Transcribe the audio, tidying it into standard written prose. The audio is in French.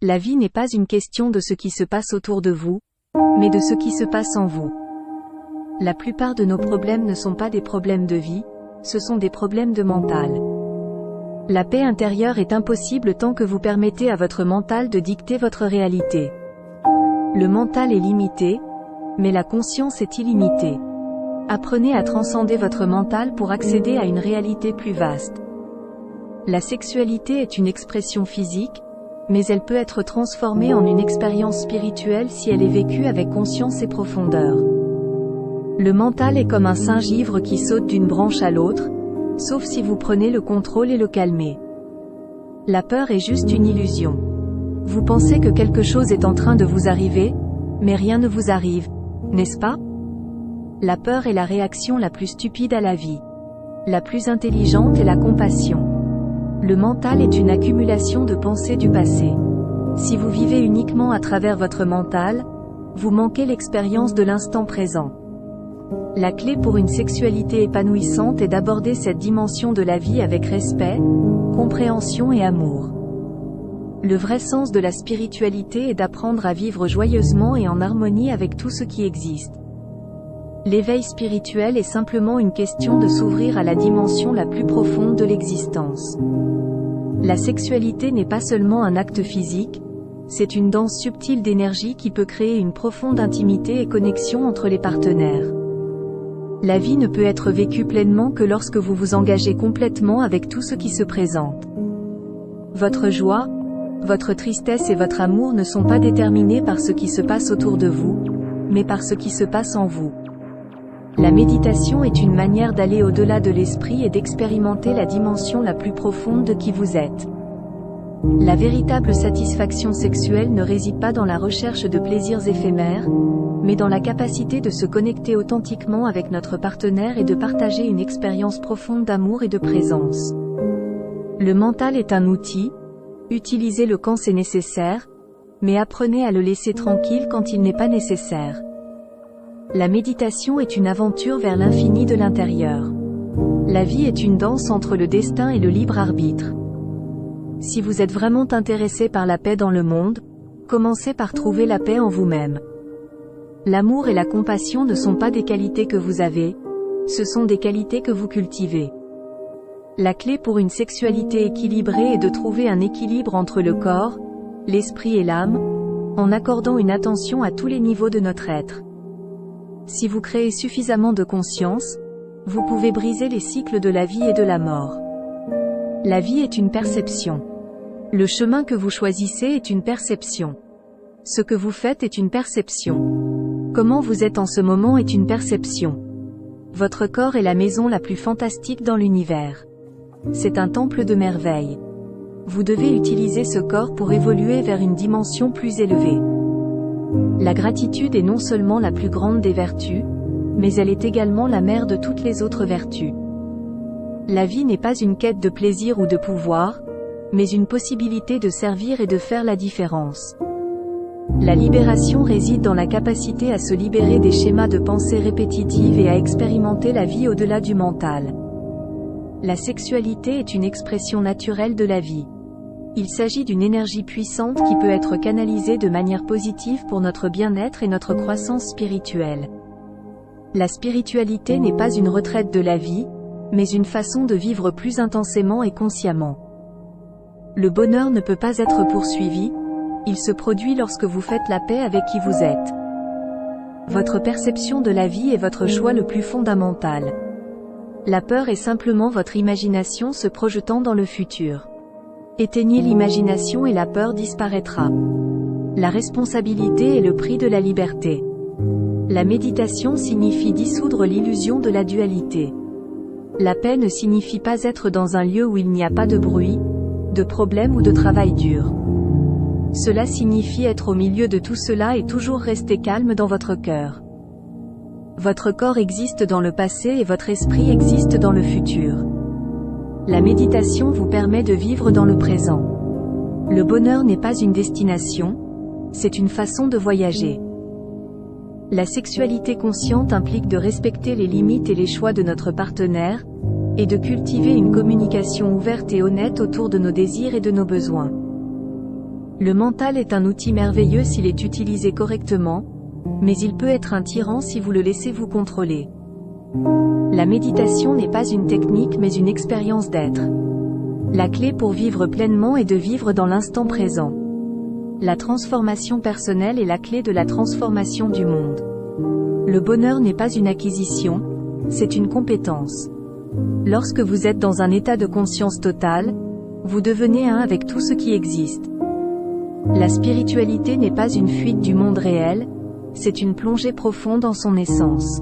La vie n'est pas une question de ce qui se passe autour de vous, mais de ce qui se passe en vous. La plupart de nos problèmes ne sont pas des problèmes de vie, ce sont des problèmes de mental. La paix intérieure est impossible tant que vous permettez à votre mental de dicter votre réalité. Le mental est limité, mais la conscience est illimitée. Apprenez à transcender votre mental pour accéder à une réalité plus vaste. La sexualité est une expression physique, mais elle peut être transformée en une expérience spirituelle si elle est vécue avec conscience et profondeur. Le mental est comme un singe ivre qui saute d'une branche à l'autre, sauf si vous prenez le contrôle et le calmez. La peur est juste une illusion. Vous pensez que quelque chose est en train de vous arriver, mais rien ne vous arrive, n'est-ce pas? La peur est la réaction la plus stupide à la vie. La plus intelligente est la compassion. Le mental est une accumulation de pensées du passé. Si vous vivez uniquement à travers votre mental, vous manquez l'expérience de l'instant présent. La clé pour une sexualité épanouissante est d'aborder cette dimension de la vie avec respect, compréhension et amour. Le vrai sens de la spiritualité est d'apprendre à vivre joyeusement et en harmonie avec tout ce qui existe. L'éveil spirituel est simplement une question de s'ouvrir à la dimension la plus profonde de l'existence. La sexualité n'est pas seulement un acte physique, c'est une danse subtile d'énergie qui peut créer une profonde intimité et connexion entre les partenaires. La vie ne peut être vécue pleinement que lorsque vous vous engagez complètement avec tout ce qui se présente. Votre joie, votre tristesse et votre amour ne sont pas déterminés par ce qui se passe autour de vous, mais par ce qui se passe en vous. La méditation est une manière d'aller au-delà de l'esprit et d'expérimenter la dimension la plus profonde de qui vous êtes. La véritable satisfaction sexuelle ne réside pas dans la recherche de plaisirs éphémères, mais dans la capacité de se connecter authentiquement avec notre partenaire et de partager une expérience profonde d'amour et de présence. Le mental est un outil, utilisez-le quand c'est nécessaire, mais apprenez à le laisser tranquille quand il n'est pas nécessaire. La méditation est une aventure vers l'infini de l'intérieur. La vie est une danse entre le destin et le libre arbitre. Si vous êtes vraiment intéressé par la paix dans le monde, commencez par trouver la paix en vous-même. L'amour et la compassion ne sont pas des qualités que vous avez, ce sont des qualités que vous cultivez. La clé pour une sexualité équilibrée est de trouver un équilibre entre le corps, l'esprit et l'âme, en accordant une attention à tous les niveaux de notre être. Si vous créez suffisamment de conscience, vous pouvez briser les cycles de la vie et de la mort. La vie est une perception. Le chemin que vous choisissez est une perception. Ce que vous faites est une perception. Comment vous êtes en ce moment est une perception. Votre corps est la maison la plus fantastique dans l'univers. C'est un temple de merveilles. Vous devez utiliser ce corps pour évoluer vers une dimension plus élevée. La gratitude est non seulement la plus grande des vertus, mais elle est également la mère de toutes les autres vertus. La vie n'est pas une quête de plaisir ou de pouvoir, mais une possibilité de servir et de faire la différence. La libération réside dans la capacité à se libérer des schémas de pensée répétitifs et à expérimenter la vie au-delà du mental. La sexualité est une expression naturelle de la vie. Il s'agit d'une énergie puissante qui peut être canalisée de manière positive pour notre bien-être et notre croissance spirituelle. La spiritualité n'est pas une retraite de la vie, mais une façon de vivre plus intensément et consciemment. Le bonheur ne peut pas être poursuivi, il se produit lorsque vous faites la paix avec qui vous êtes. Votre perception de la vie est votre choix le plus fondamental. La peur est simplement votre imagination se projetant dans le futur. Éteignez l'imagination et la peur disparaîtra. La responsabilité est le prix de la liberté. La méditation signifie dissoudre l'illusion de la dualité. La paix ne signifie pas être dans un lieu où il n'y a pas de bruit, de problème ou de travail dur. Cela signifie être au milieu de tout cela et toujours rester calme dans votre cœur. Votre corps existe dans le passé et votre esprit existe dans le futur. La méditation vous permet de vivre dans le présent. Le bonheur n'est pas une destination, c'est une façon de voyager. La sexualité consciente implique de respecter les limites et les choix de notre partenaire, et de cultiver une communication ouverte et honnête autour de nos désirs et de nos besoins. Le mental est un outil merveilleux s'il est utilisé correctement, mais il peut être un tyran si vous le laissez vous contrôler. La méditation n'est pas une technique mais une expérience d'être. La clé pour vivre pleinement est de vivre dans l'instant présent. La transformation personnelle est la clé de la transformation du monde. Le bonheur n'est pas une acquisition, c'est une compétence. Lorsque vous êtes dans un état de conscience totale, vous devenez un avec tout ce qui existe. La spiritualité n'est pas une fuite du monde réel, c'est une plongée profonde en son essence.